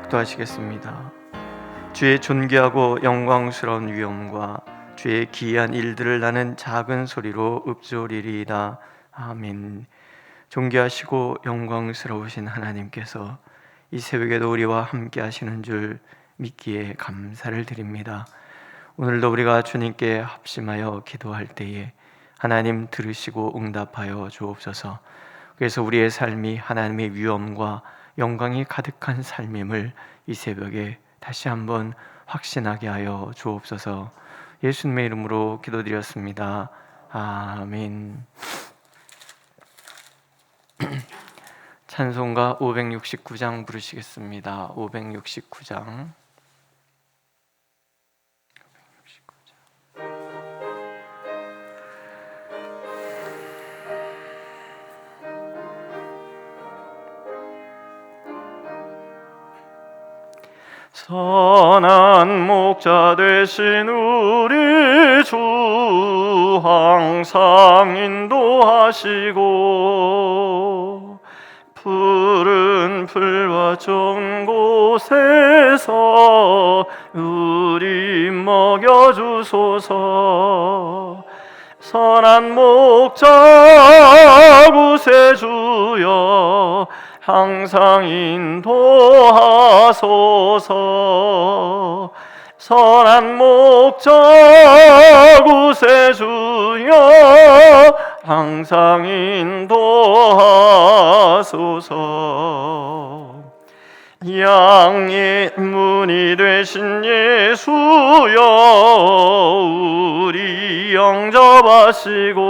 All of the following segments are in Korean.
기도하시겠습니다. 주의 존귀하고 영광스러운 위엄과 주의 기이한 일들을 나는 작은 소리로 읊조리리이다. 아멘. 존귀하시고 영광스러우신 하나님께서 이 새벽에도 우리와 함께 하시는 줄 믿기에 감사를 드립니다. 오늘도 우리가 주님께 합심하여 기도할 때에 하나님 들으시고 응답하여 주옵소서. 그래서 우리의 삶이 하나님의 위엄과 영광이 가득한 삶임을 이 새벽에 다시 한번 확신하게 하여 주옵소서. 예수님의 이름으로 기도드렸습니다. 아멘. 찬송가 569장 부르시겠습니다. 569장. 선한 목자 되신 우리 주 항상 인도하시고 푸른 풀과 좋은 곳에서 우리 먹여주소서. 선한 목자 구세주여 항상 인도하소서. 선한 목자 구세주여 항상 인도하소서. 양의 문이 되신 예수여 우리 영접하시고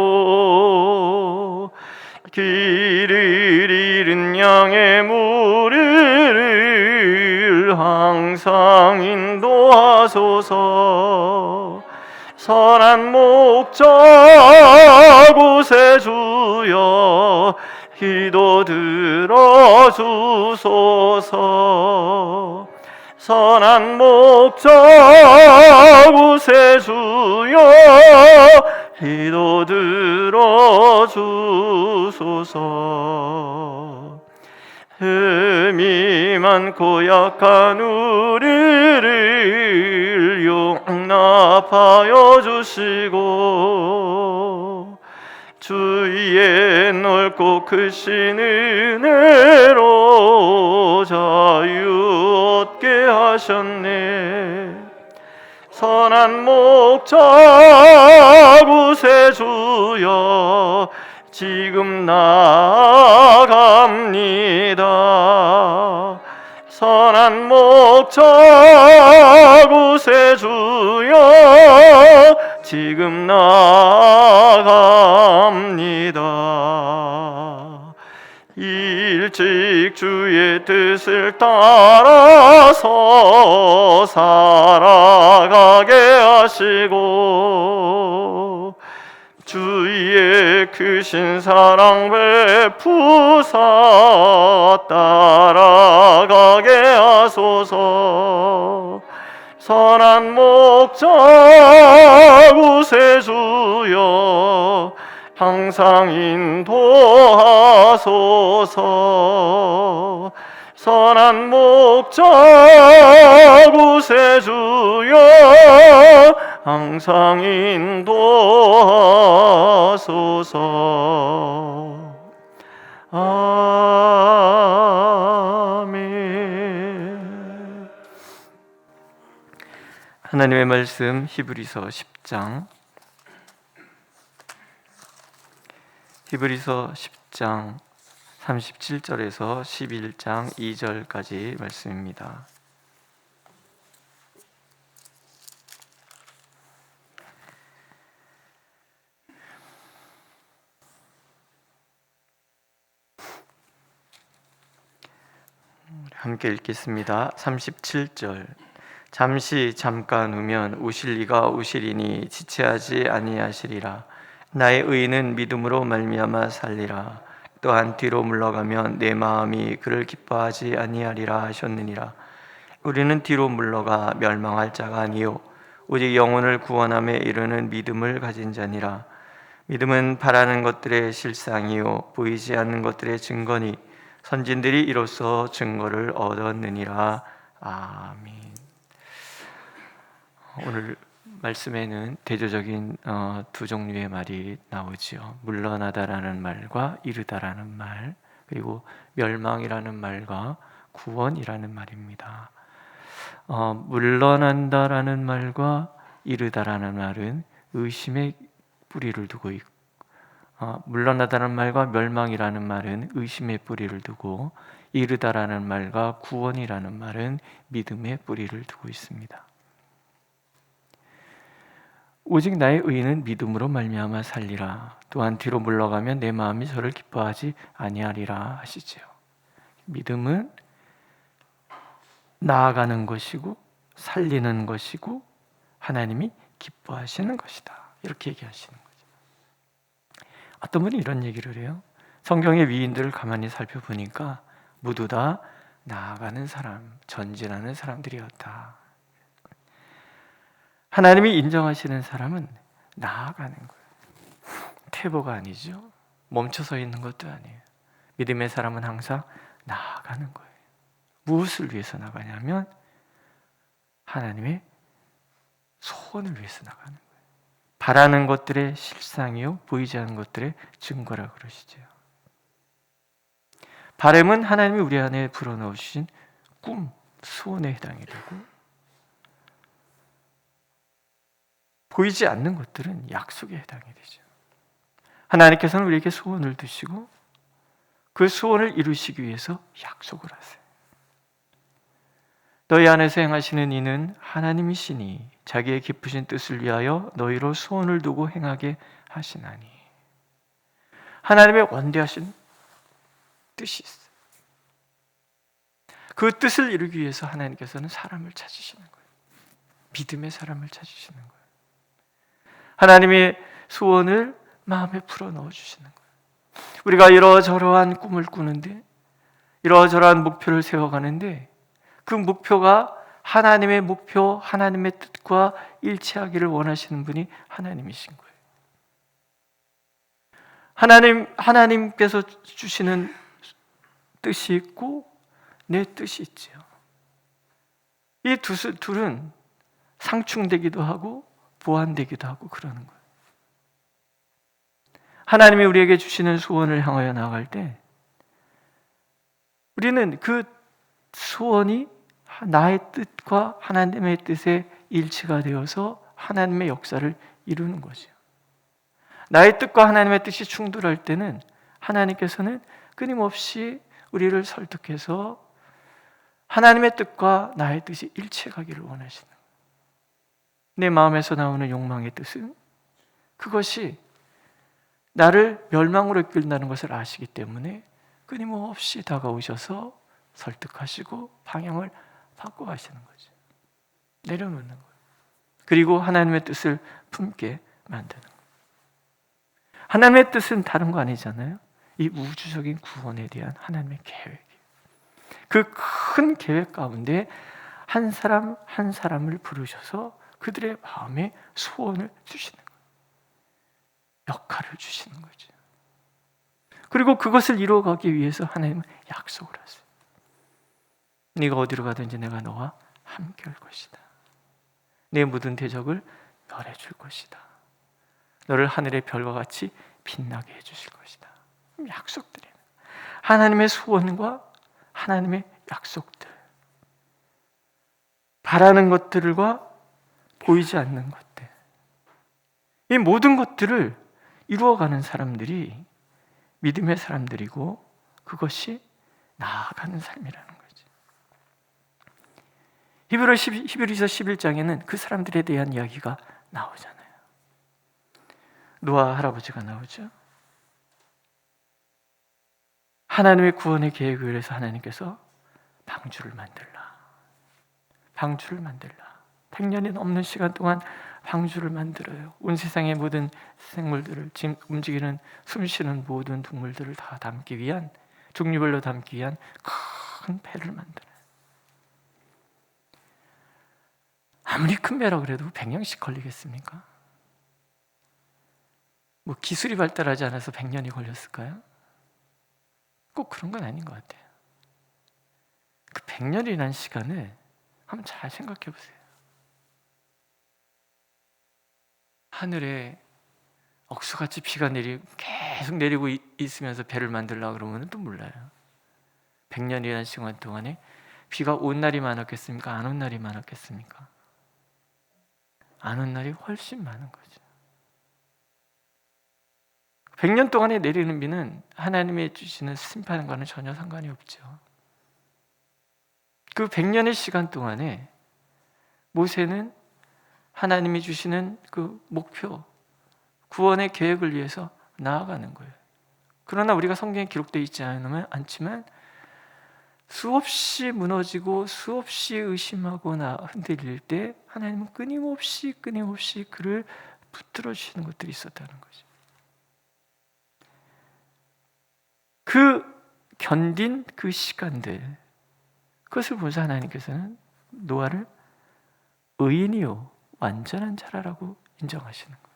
길을 잃은 양의 무리를 항상 인도하소서. 선한 목자 구세주여 기도 들어주소서. 선한 목자 구세주여 기도 들어주소서. 흠이 많고 약한 우리를 용납하여 주시고 주의 넓고 크신 은혜로 자유 얻게 하셨네. 선한 목자 구세주여 지금 나아갑니다. 선한 목자 구세주여 지금 나아갑니다. 일찍 주의 뜻을 따라서 살아가게 하시고 주의 크신 사랑 베푸사 따라가게 하소서. 선한 목자 구세주여 항상 인도하소서. 선한 목자 구세주여 항상 인도하소서. 아멘. 하나님의 말씀 히브리서 10장 37절에서 11장 2절까지 말씀입니다. 함께 읽겠습니다. 37절. 잠깐 우면 우실 이가 우시리니 지체하지 아니하시리라. 나의 의인은 믿음으로 말미암아 살리라. 또한 뒤로 물러가면 내 마음이 그를 기뻐하지 아니하리라 하셨느니라. 우리는 뒤로 물러가 멸망할 자가 아니요 오직 영혼을 구원함에 이르는 믿음을 가진 자니라. 믿음은 바라는 것들의 실상이요 보이지 않는 것들의 증거니 선진들이 이로써 증거를 얻었느니라. 아멘. 오늘 말씀에는 대조적인 두 종류의 말이 나오지요. 물러나다라는 말과 이르다라는 말, 그리고 멸망이라는 말과 구원이라는 말입니다. 물러난다라는 말과 이르다라는 말은 의심의 뿌리를 두고 있고, 물러나다는 말과 멸망이라는 말은 의심의 뿌리를 두고, 이르다라는 말과 구원이라는 말은 믿음의 뿌리를 두고 있습니다. 오직 나의 의인은 믿음으로 말미암아 살리라. 또한 뒤로 물러가면 내 마음이 저를 기뻐하지 아니하리라 하시지요. 믿음은 나아가는 것이고 살리는 것이고 하나님이 기뻐하시는 것이다, 이렇게 얘기하시는 거죠. 어떤 분이 이런 얘기를 해요. 성경의 위인들을 가만히 살펴보니까 모두 다 나아가는 사람, 전진하는 사람들이었다. 하나님이 인정하시는 사람은 나아가는 거예요. 퇴보가 아니죠. 멈춰서 있는 것도 아니에요. 믿음의 사람은 항상 나아가는 거예요. 무엇을 위해서 나가냐면 하나님의 소원을 위해서 나가는 거예요. 바라는 것들의 실상이요 보이지 않는 것들의 증거라 그러시죠. 바람은 하나님이 우리 안에 불어넣으신 꿈, 소원에 해당이 되고, 보이지 않는 것들은 약속에 해당이 되죠. 하나님께서는 우리에게 소원을 두시고 그 소원을 이루시기 위해서 약속을 하세요. 너희 안에서 행하시는 이는 하나님이시니 자기의 기쁘신 뜻을 위하여 너희로 소원을 두고 행하게 하시나니. 하나님의 원대하신 뜻이 있어요. 그 뜻을 이루기 위해서 하나님께서는 사람을 찾으시는 거예요. 믿음의 사람을 찾으시는 거예요. 하나님의 소원을 마음에 풀어 넣어주시는 거예요. 우리가 이러저러한 꿈을 꾸는데, 이러저러한 목표를 세워가는데 그 목표가 하나님의 목표, 하나님의 뜻과 일치하기를 원하시는 분이 하나님이신 거예요. 하나님께서 주시는 뜻이 있고 내 뜻이 있지요. 이 둘은 상충되기도 하고 보완되기도 하고 그러는 거예요. 하나님이 우리에게 주시는 소원을 향하여 나아갈 때 우리는 그 소원이 나의 뜻과 하나님의 뜻에 일치가 되어서 하나님의 역사를 이루는 거죠. 나의 뜻과 하나님의 뜻이 충돌할 때는 하나님께서는 끊임없이 우리를 설득해서 하나님의 뜻과 나의 뜻이 일치하기를 원하시는 거예요. 내 마음에서 나오는 욕망의 뜻은 그것이 나를 멸망으로 이끌다는 것을 아시기 때문에 끊임없이 다가오셔서 설득하시고 방향을 바꿔가시는 거죠. 내려놓는 거예요. 그리고 하나님의 뜻을 품게 만드는 거예요. 하나님의 뜻은 다른 거 아니잖아요. 이 우주적인 구원에 대한 하나님의 계획이에요. 그 큰 계획 가운데 한 사람 한 사람을 부르셔서 그들의 마음에 소원을 주시는 거예요. 역할을 주시는 거죠. 그리고 그것을 이루어가기 위해서 하나님은 약속을 하세요. 네가 어디로 가든지 내가 너와 함께 할 것이다. 내 모든 대적을 멸해 줄 것이다. 너를 하늘의 별과 같이 빛나게 해 주실 것이다. 약속들이에요. 하나님의 소원과 하나님의 약속들, 바라는 것들과 보이지 않는 것들, 이 모든 것들을 이루어가는 사람들이 믿음의 사람들이고 그것이 나아가는 삶이라는 거죠. 히브리서 11장에는 그 사람들에 대한 이야기가 나오잖아요. 노아 할아버지가 나오죠. 하나님의 구원의 계획을 위해서 하나님께서 방주를 만들라. 100년이 넘는 시간 동안 방주를 만들어요. 온 세상의 모든 생물들을, 지금 움직이는 숨쉬는 모든 동물들을 다 담기 위한, 종류별로 담기 위한 큰 배를 만들어요. 아무리 큰 배라 그래도 100년씩 걸리겠습니까? 뭐 기술이 발달하지 않아서 100년이 걸렸을까요? 꼭 그런 건 아닌 것 같아요. 그 100년이라는 시간을 한번 잘 생각해 보세요. 하늘에 억수같이 비가 계속 내리고 있으면서 배를 만들려고 그러면 또 몰라요. 100년이라는 시간 동안에 비가 온 날이 많았겠습니까? 안 온 날이 많았겠습니까? 안 온 날이 훨씬 많은 거죠. 100년 동안에 내리는 비는 하나님이 주시는 심판과는 전혀 상관이 없죠. 그 100년의 시간 동안에 모세는 하나님이 주시는 그 목표, 구원의 계획을 위해서 나아가는 거예요. 그러나 우리가 성경에 기록되어 있지 않지만 수없이 무너지고 수없이 의심하거나 흔들릴 때 하나님은 끊임없이 그를 붙들어 주시는 것들이 있었다는 거죠. 그 견딘 그 시간들, 그것을 보면서 하나님께서는 노아를 의인이요 완전한 자라라고 인정하시는 거예요.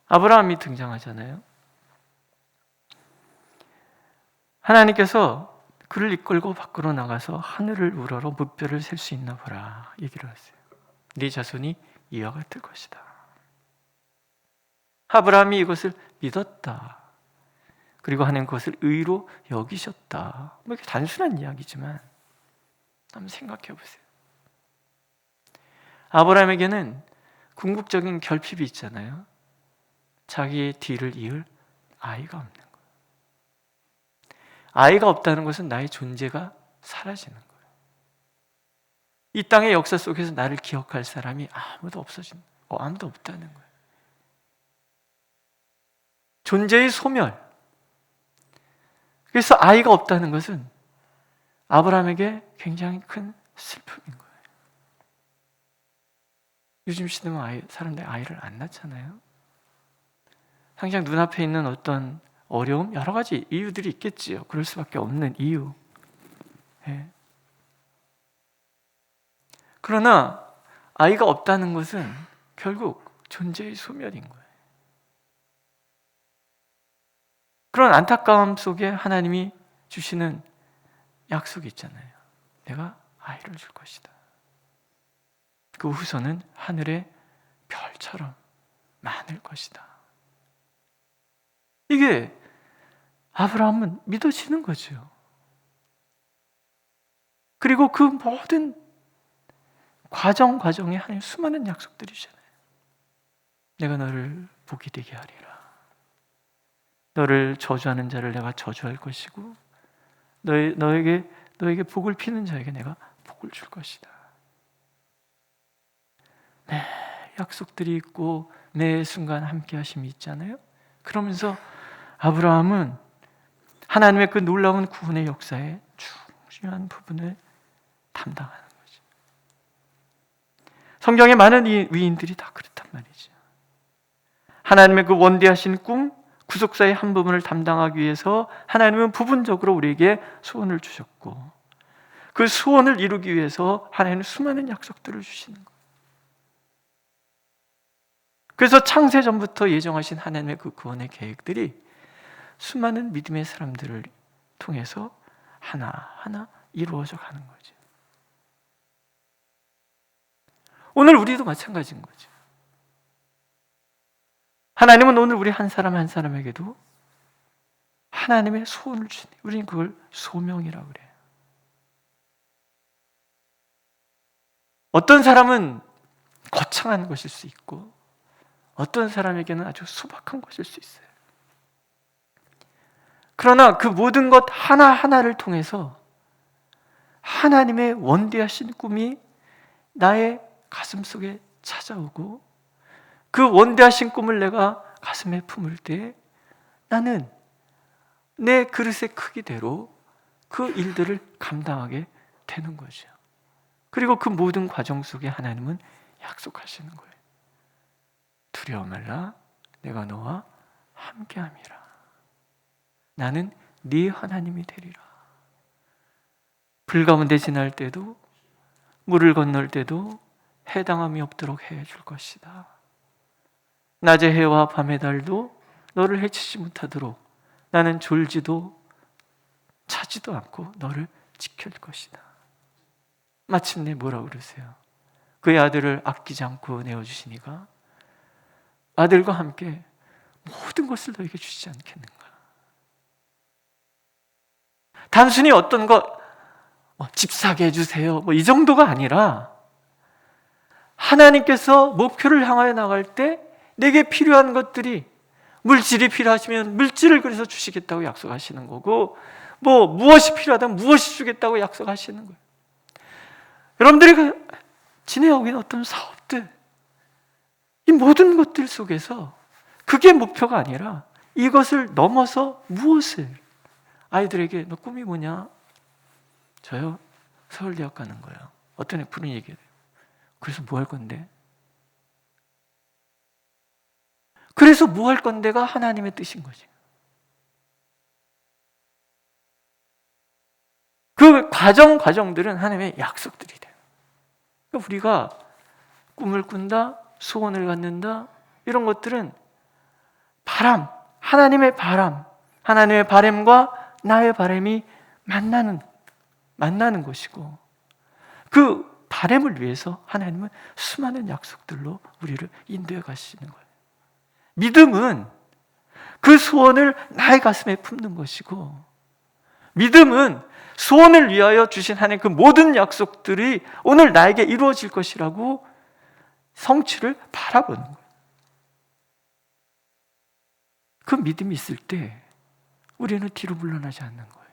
아브라함이 등장하잖아요. 하나님께서 그를 이끌고 밖으로 나가서 하늘을 우러러 무뼈를 셀 수 있나 보라 얘기를 하세요. 네 자손이 이와 같을 것이다. 아브라함이 이것을 믿었다. 그리고 하나님 그것을 의로 여기셨다. 뭐 이렇게 단순한 이야기지만 한번 생각해 보세요. 아브라함에게는 궁극적인 결핍이 있잖아요. 자기의 뒤를 이을 아이가 없는 거예요. 아이가 없다는 것은 나의 존재가 사라지는 거예요. 이 땅의 역사 속에서 나를 기억할 사람이 아무도 없다는 거예요. 존재의 소멸. 그래서 아이가 없다는 것은 아브라함에게 굉장히 큰 슬픔인 거예요. 요즘 시대는 사람들이 아이를 안 낳잖아요. 당장 눈앞에 있는 어떤 어려움, 여러 가지 이유들이 있겠지요. 그럴 수밖에 없는 이유. 네. 그러나 아이가 없다는 것은 결국 존재의 소멸인 거예요. 그런 안타까움 속에 하나님이 주시는 약속이 있잖아요. 내가 아이를 줄 것이다. 그 후손은 하늘의 별처럼 많을 것이다. 이게 아브라함은 믿어지는 거죠. 그리고 그 모든 과정에 하나님 수많은 약속들이잖아요. 내가 너를 복이 되게 하리라. 너를 저주하는 자를 내가 저주할 것이고 너에게 복을 피는 자에게 내가 복을 줄 것이다. 매 약속들이 있고 매 순간 함께 하심이 있잖아요. 그러면서 아브라함은 하나님의 그 놀라운 구원의 역사에 중요한 부분을 담당하는 거죠. 성경의 많은 위인들이 다 그렇단 말이죠. 하나님의 그 원대하신 꿈, 구속사의 한 부분을 담당하기 위해서 하나님은 부분적으로 우리에게 소원을 주셨고 그 소원을 이루기 위해서 하나님은 수많은 약속들을 주시는 거예요. 그래서 창세 전부터 예정하신 하나님의 그 구원의 계획들이 수많은 믿음의 사람들을 통해서 하나하나 이루어져 가는 거죠. 오늘 우리도 마찬가지인 거죠. 하나님은 오늘 우리 한 사람 한 사람에게도 하나님의 소원을 주시네. 우리는 그걸 소명이라고 그래요. 어떤 사람은 거창한 것일 수 있고 어떤 사람에게는 아주 소박한 것일 수 있어요. 그러나 그 모든 것 하나하나를 통해서 하나님의 원대하신 꿈이 나의 가슴 속에 찾아오고 그 원대하신 꿈을 내가 가슴에 품을 때 나는 내 그릇의 크기대로 그 일들을 감당하게 되는 거죠. 그리고 그 모든 과정 속에 하나님은 약속하시는 거예요. 두려워 말라, 내가 너와 함께함이라. 나는 네 하나님이 되리라. 불 가운데 지날 때도 물을 건널 때도 해당함이 없도록 해줄 것이다. 낮의 해와 밤의 달도 너를 해치지 못하도록 나는 졸지도 차지도 않고 너를 지킬 것이다. 마침내 뭐라고 그러세요? 그의 아들을 아끼지 않고 내어주시니까 아들과 함께 모든 것을 너에게 주시지 않겠는가? 단순히 어떤 것 집 사게 해주세요 이 정도가 아니라 하나님께서 목표를 향하여 나갈 때 내게 필요한 것들이 물질이 필요하시면 물질을 그래서 주시겠다고 약속하시는 거고 무엇이 필요하다면 무엇이 주겠다고 약속하시는 거예요. 여러분들이 진행하고 있는 어떤 사업들, 이 모든 것들 속에서 그게 목표가 아니라 이것을 넘어서 무엇을 아이들에게 너 꿈이 뭐냐? 저요? 서울대학 가는 거예요. 어떤 애 그런 얘기해요. 그래서 뭐 할 건데? 그래서 뭐 할 건데가 하나님의 뜻인 거지. 그 과정들은 하나님의 약속들이 돼요. 그러니까 우리가 꿈을 꾼다, 소원을 갖는다, 이런 것들은 하나님의 바람과 나의 바람이 만나는 것이고, 그 바람을 위해서 하나님은 수많은 약속들로 우리를 인도해 가시는 거예요. 믿음은 그 소원을 나의 가슴에 품는 것이고, 믿음은 소원을 위하여 주신 하나님 그 모든 약속들이 오늘 나에게 이루어질 것이라고 성취를 바라보는 거예요. 그 믿음이 있을 때 우리는 뒤로 물러나지 않는 거예요.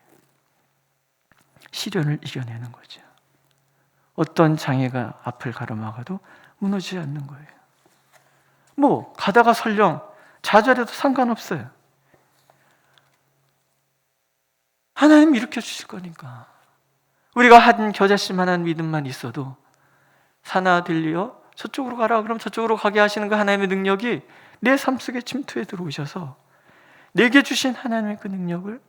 시련을 이겨내는 거죠. 어떤 장애가 앞을 가로막아도 무너지지 않는 거예요. 가다가 설령 좌절해도 상관없어요. 하나님 일으켜 주실 거니까. 우리가 한 겨자씨만한 믿음만 있어도 사나 들리어 저쪽으로 가라 그럼 저쪽으로 가게 하시는 그 하나님의 능력이 내 삶 속에 침투해 들어오셔서 내게 주신 하나님의 그 능력을,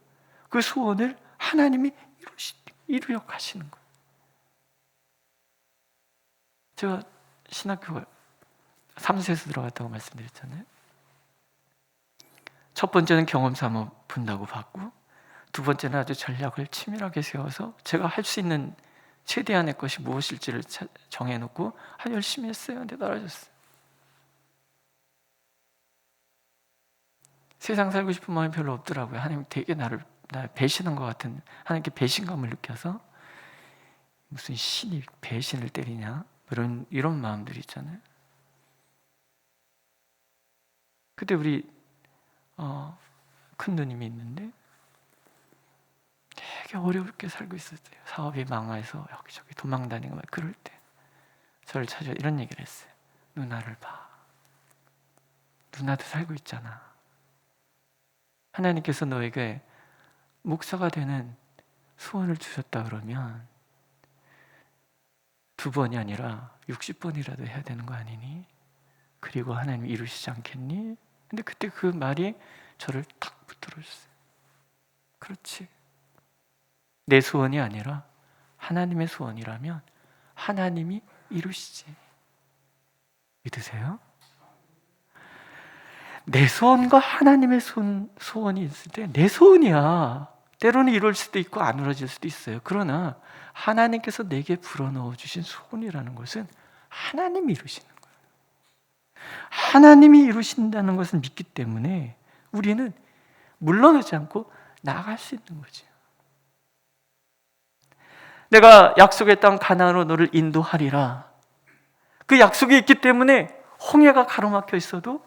그 소원을 하나님이 이루어 가시는 거예요. 제가 신학교 3세에서 들어갔다고 말씀드렸잖아요. 첫 번째는 경험 삼아 본다고 봤고, 두 번째는 아주 전략을 치밀하게 세워서 제가 할 수 있는 최대한의 것이 무엇일지를 정해놓고 열심히 했어요. 근데 떨어졌어요. 세상 살고 싶은 마음이 별로 없더라고요. 하나님 되게 나를 배신한 것 같은, 하나님께 배신감을 느껴서 무슨 신이 배신을 때리냐 이런 마음들이 있잖아요. 그때 우리 큰 누님이 있는데 되게 어렵게 살고 있었어요. 사업이 망해서 여기저기 도망다니고 막 그럴 때 저를 찾아 이런 얘기를 했어요. 누나를 봐. 누나도 살고 있잖아. 하나님께서 너에게 목사가 되는 소원을 주셨다 그러면 2번이 아니라 60번이라도 해야 되는 거 아니니? 그리고 하나님 이루시지 않겠니? 근데 그때 그 말이 저를 탁 붙들어줬어요. 그렇지. 내 소원이 아니라 하나님의 소원이라면 하나님이 이루시지. 믿으세요? 내 소원과 하나님의 소원이 있을 때 내 소원이야. 때로는 이룰 수도 있고 안 이루어질 수도 있어요. 그러나 하나님께서 내게 불어넣어 주신 소원이라는 것은 하나님이 이루시는 거예요. 하나님이 이루신다는 것을 믿기 때문에 우리는 물러나지 않고 나아갈 수 있는 거죠. 내가 약속의 땅 가나안으로 너를 인도하리라. 그 약속이 있기 때문에 홍해가 가로막혀 있어도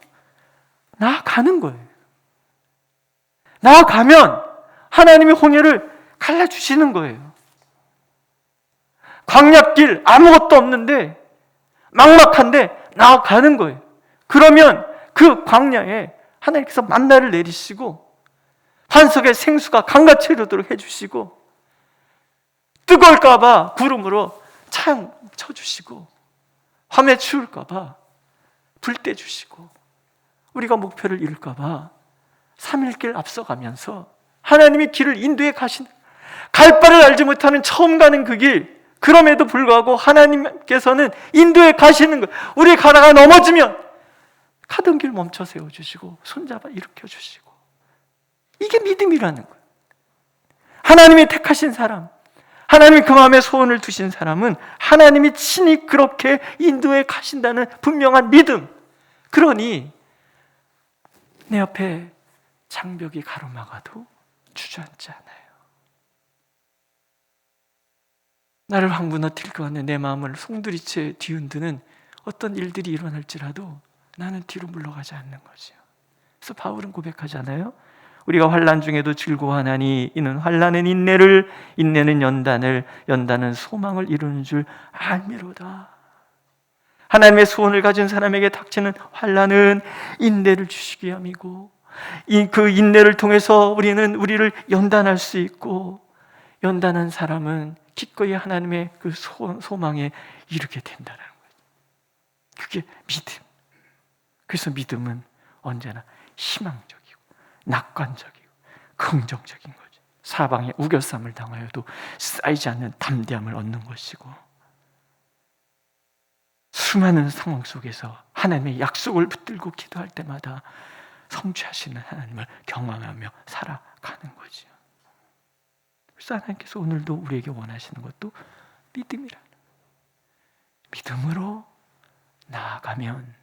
나아가는 거예요. 나아가면 하나님이 홍해를 갈라주시는 거예요. 광야길 아무것도 없는데 막막한데 나아가는 거예요. 그러면 그 광야에 하나님께서 만나를 내리시고 환석의 생수가 강같이 흐르도록 해주시고 뜨거울까봐 구름으로 창 쳐주시고 밤에 추울까봐 불 떼주시고 우리가 목표를 이룰까봐 3일길 앞서가면서 하나님이 길을 인도해 가시는, 갈 바를 알지 못하는 처음 가는 그 길, 그럼에도 불구하고 하나님께서는 인도해 가시는 거예요. 우리 가다가 넘어지면 가던 길 멈춰 세워주시고 손잡아 일으켜주시고, 이게 믿음이라는 거예요. 하나님이 택하신 사람, 하나님이 그 마음에 소원을 두신 사람은 하나님이 친히 그렇게 인도해 가신다는 분명한 믿음. 그러니 내 앞에 장벽이 가로막아도 주저앉지 않아요. 나를 황무너뜨릴 것 같는 내 마음을 송두리째 뒤흔드는 어떤 일들이 일어날지라도 나는 뒤로 물러가지 않는 거죠. 그래서 바울은 고백하잖아요. 우리가 환난 중에도 즐거워하나니 이는 환난은 인내를, 인내는 연단을, 연단은 소망을 이루는 줄 알미로다. 하나님의 소원을 가진 사람에게 닥치는 환난은 인내를 주시기 위함이고, 그 인내를 통해서 우리를 연단할 수 있고, 연단한 사람은 기꺼이 하나님의 그 소망에 이르게 된다는 거예요. 그게 믿음. 그래서 믿음은 언제나 희망적이고 낙관적이고 긍정적인 거죠. 사방에 우겨쌈을 당하여도 쌓이지 않는 담대함을 얻는 것이고, 수많은 상황 속에서 하나님의 약속을 붙들고 기도할 때마다 성취하시는 하나님을 경험하며 살아가는 거죠. 그래서 하나님께서 오늘도 우리에게 원하시는 것도 믿음이라는 거예요. 믿음으로 나아가면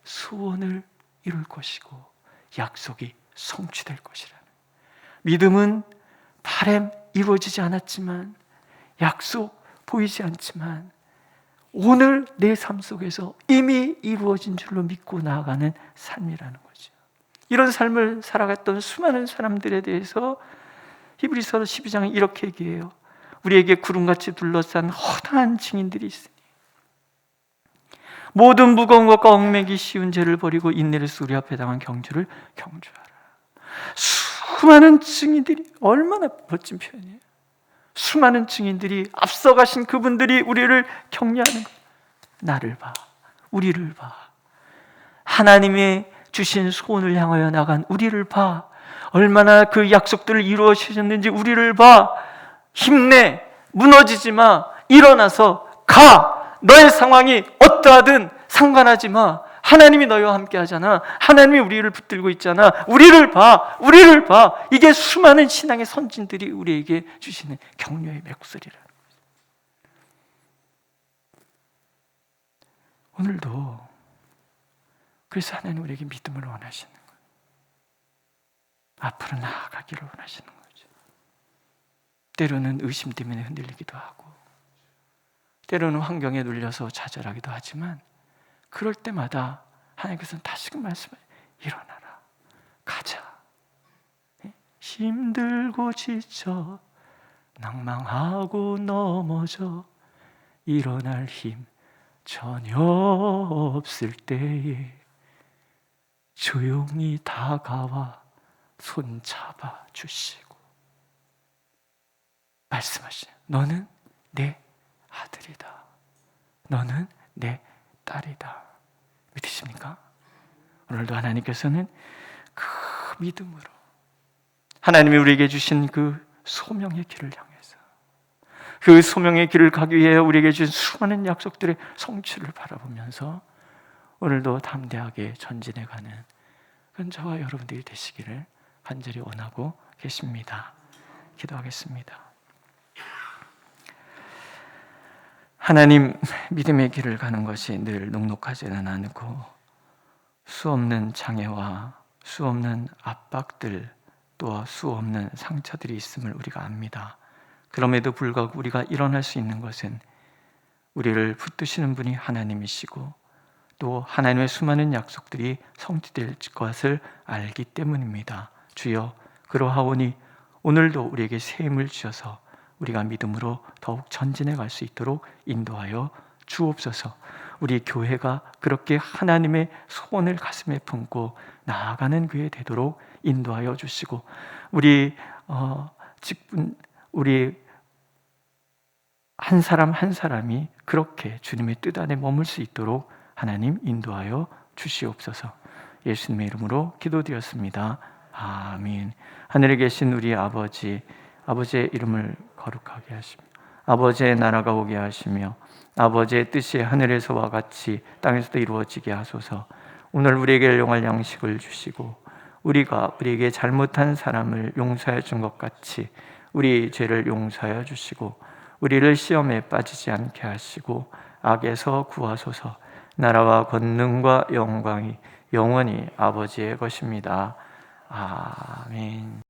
소원을 이룰 것이고 약속이 성취될 것이라는 거예요. 믿음은 바람 이루어지지 않았지만, 약속 보이지 않지만 오늘 내 삶 속에서 이미 이루어진 줄로 믿고 나아가는 삶이라는 거죠. 이런 삶을 살아갔던 수많은 사람들에 대해서 히브리서 12장에 이렇게 얘기해요. 우리에게 구름같이 둘러싼 허다한 증인들이 있으니 모든 무거운 것과 얽매기 쉬운 죄를 버리고 인내를 쓰고 우리 앞에 당한 경주를 경주하라. 수많은 증인들이, 얼마나 멋진 표현이에요. 수많은 증인들이, 앞서가신 그분들이 우리를 격려하는 거예요. 나를 봐, 우리를 봐. 하나님의 주신 소원을 향하여 나간 우리를 봐. 얼마나 그 약속들을 이루어 주셨는지 우리를 봐. 힘내, 무너지지 마, 일어나서 가. 너의 상황이 어떠하든 상관하지 마. 하나님이 너희와 함께 하잖아. 하나님이 우리를 붙들고 있잖아. 우리를 봐, 우리를 봐. 이게 수많은 신앙의 선진들이 우리에게 주시는 격려의 목소리라는 거예요. 오늘도 그래서 하나님 우리에게 믿음을 원하시는 거예요. 앞으로 나아가기를 원하시는 거죠. 때로는 의심 때문에 흔들리기도 하고, 때로는 환경에 눌려서 좌절하기도 하지만, 그럴 때마다 하나님께서는 다시금 말씀을 일어나라, 가자. 힘들고 지쳐 낭망하고 넘어져 일어날 힘 전혀 없을 때에 조용히 다가와 손 잡아 주시고 말씀하시죠. 너는 내 아들이다. 너는 내 딸이다. 믿으십니까? 오늘도 하나님께서는 그 믿음으로 하나님이 우리에게 주신 그 소명의 길을 향해서, 그 소명의 길을 가기 위해 우리에게 주신 수많은 약속들의 성취를 바라보면서 오늘도 담대하게 전진해가는 그런 저와 여러분들이 되시기를 간절히 원하고 계십니다. 기도하겠습니다. 하나님, 믿음의 길을 가는 것이 늘 녹록하지는 않고 수없는 장애와 수없는 압박들, 또 수없는 상처들이 있음을 우리가 압니다. 그럼에도 불구하고 우리가 일어날 수 있는 것은 우리를 붙드시는 분이 하나님이시고, 또 하나님의 수많은 약속들이 성취될 것을 알기 때문입니다. 주여, 그러하오니 오늘도 우리에게 새 힘을 주셔서 우리가 믿음으로 더욱 전진해 갈 수 있도록 인도하여 주옵소서. 우리 교회가 그렇게 하나님의 소원을 가슴에 품고 나아가는 교회 되도록 인도하여 주시고, 우리 한 사람 한 사람이 그렇게 주님의 뜻 안에 머물 수 있도록 하나님 인도하여 주시옵소서. 예수님의 이름으로 기도드렸습니다. 아멘. 하늘에 계신 우리 아버지, 아버지의 이름을 거룩하게 하시며 아버지의 나라가 오게 하시며 아버지의 뜻이 하늘에서와 같이 땅에서도 이루어지게 하소서. 오늘 우리에게 일용할 양식을 주시고, 우리가 우리에게 잘못한 사람을 용서해 준 것 같이 우리 죄를 용서하여 주시고, 우리를 시험에 빠지지 않게 하시고 악에서 구하소서. 나라와 권능과 영광이 영원히 아버지의 것입니다. 아멘.